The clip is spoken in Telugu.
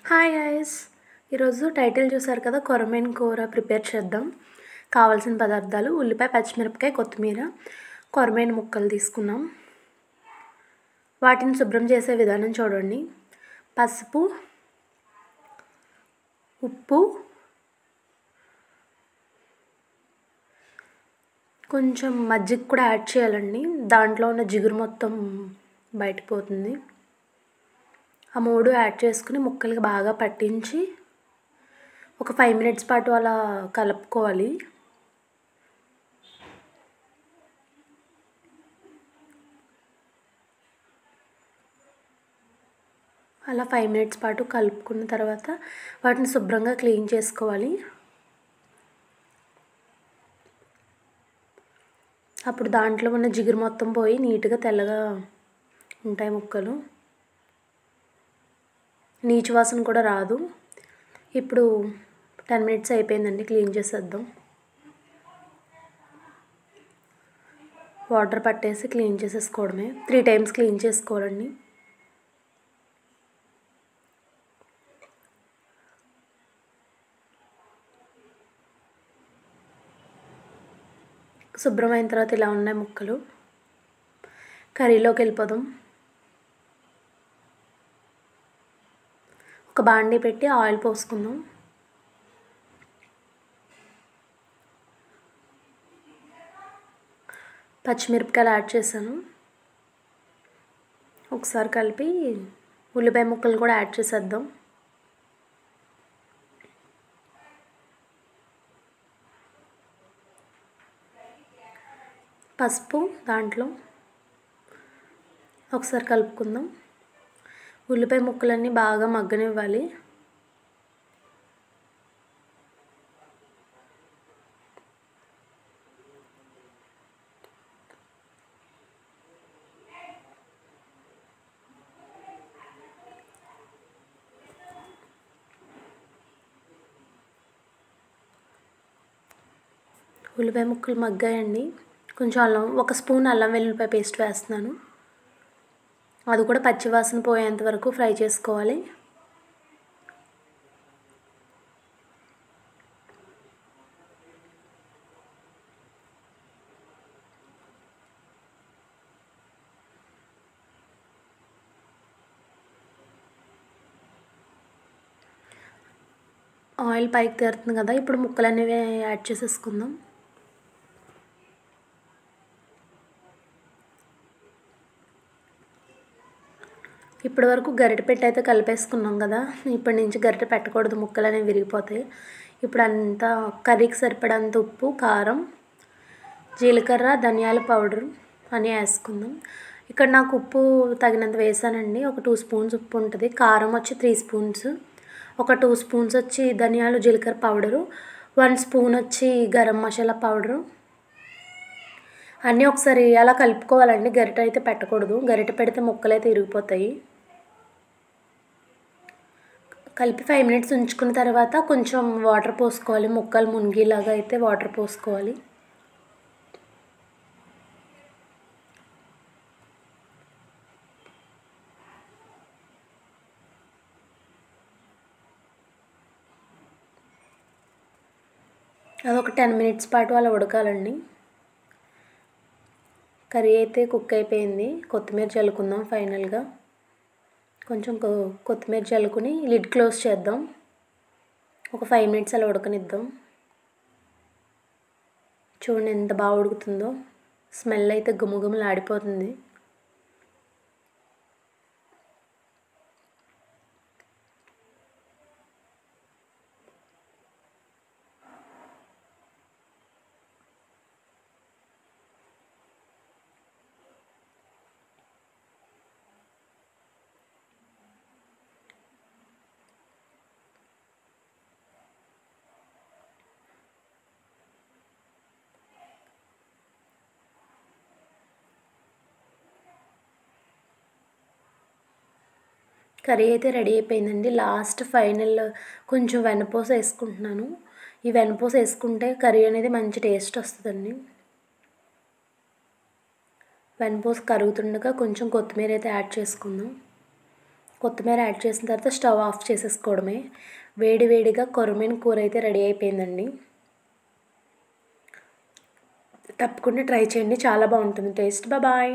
హాయ్ గైస్, ఈరోజు టైటిల్ చూసారు కదా, కొరమేను కూర ప్రిపేర్ చేద్దాం. కావాల్సిన పదార్థాలు: ఉల్లిపాయ, పచ్చిమిరపకాయ, కొత్తిమీర, కొరమేను ముక్కలు తీసుకున్నాం. వాటిని శుభ్రం చేసే విధానం చూడండి. పసుపు, ఉప్పు, కొంచెం మజ్జిగ కూడా యాడ్ చేయాలండి. దాంట్లో ఉన్న జిగురు మొత్తం బయటకు పోతుంది. ఆ మూడు యాడ్ చేసుకుని ముక్కలకి బాగా పట్టించి ఒక 5 minutes పాటు అలా కలుపుకోవాలి. అలా 5 minutes పాటు కలుపుకున్న తర్వాత వాటిని శుభ్రంగా క్లీన్ చేసుకోవాలి. అప్పుడు దాంట్లో ఉన్న జిగురు మొత్తం పోయి నీట్గా తెల్లగా ఉంటాయి ముక్కలు. నీచు వాసన కూడా రాదు. ఇప్పుడు 10 minutes అయిపోయిందండి, క్లీన్ చేసేద్దాం. వాటర్ పట్టేసి క్లీన్ చేసేసుకోవడమే. 3 times క్లీన్ చేసుకోవాలండి. శుభ్రమైన తర్వాత ఇలా ఉన్నాయి ముక్కలు. కర్రీలోకి వెళ్ళిపోదాం. ఒక బాండీ పెట్టి ఆయిల్ పోసుకుందాం. పచ్చిమిరపకాయలు యాడ్ చేశాను. ఒకసారి కలిపి ఉల్లిపాయ ముక్కలు కూడా యాడ్ చేసేద్దాం. పసుపు దాంట్లో ఒకసారి కలుపుకుందాం. ఉల్లిపాయ ముక్కలన్నీ బాగా మగ్గనివ్వాలి. ఉల్లిపాయ ముక్కలు మగ్గాయండి. కొంచెం అల్లం, 1 స్పూన్ అల్లం వెల్లుల్లిపాయ పేస్ట్ వేస్తున్నాను. అది కూడా పచ్చివాసన పోయేంత వరకు ఫ్రై చేసుకోవాలి. ఆయిల్ పైకి తేరుతుంది కదా, ఇప్పుడు ముక్కలన్నీ యాడ్ చేసేసుకుందాం. ఇప్పటి వరకు గరిటె పెట్టి అయితే కలిపేసుకున్నాం కదా, ఇప్పటి నుంచి గరిటె పెట్టకూడదు, ముక్కలు అనేవి విరిగిపోతాయి. ఇప్పుడు అంతా కర్రీకి సరిపడంత ఉప్పు, కారం, జీలకర్ర, ధనియాల పౌడర్ అని వేసుకుందాం. ఇక్కడ నాకు ఉప్పు తగినంత వేసానండి. ఒక 2 spoons ఉప్పు ఉంటుంది. కారం వచ్చి 3 spoons, ఒక 2 spoons వచ్చి ధనియాలు, జీలకర్ర పౌడరు, 1 spoon వచ్చి గరం మసాలా పౌడరు. అన్నీ ఒకసారి అలా కలుపుకోవాలండి. గరిటె అయితే పెట్టకూడదు. గరిటె పెడితే ముక్కలు అయితే ఇరిగిపోతాయి. కలిపి 5 minutes ఉంచుకున్న తర్వాత కొంచెం వాటర్ పోసుకోవాలి. ముక్కలు మునిగేలాగా అయితే వాటర్ పోసుకోవాలి. అదొక 10 minutes పాటు అలా ఉడకాలండి. కర్రీ అయితే కుక్ అయిపోయింది. కొత్తిమీర చల్లుకుందాం. ఫైనల్గా కొంచెం కొత్తిమీర చల్లుకుని లిడ్ క్లోజ్ చేద్దాం. ఒక 5 minutes అలా ఉడకనిద్దాం. చూడండి ఎంత బాగా ఉడుకుతుందో. స్మెల్ అయితే గుమగుమలు ఆడిపోతుంది. కర్రీ అయితే రెడీ అయిపోయిందండి. లాస్ట్ ఫైనల్ కొంచెం వెన్నపూస వేసుకుంటున్నాను. ఈ వెన్నపూస వేసుకుంటే కర్రీ అనేది మంచి టేస్ట్ వస్తుందండి. వెన్నపూస కరుగుతుండగా కొంచెం కొత్తిమీర అయితే యాడ్ చేసుకుందాం. కొత్తిమీర యాడ్ చేసిన తర్వాత స్టవ్ ఆఫ్ చేసేసుకోవడమే. వేడి వేడిగా కొర్రమీను కూర అయితే రెడీ అయిపోయిందండి. తప్పకుండా ట్రై చేయండి, చాలా బాగుంటుంది టేస్ట్. బాయ్.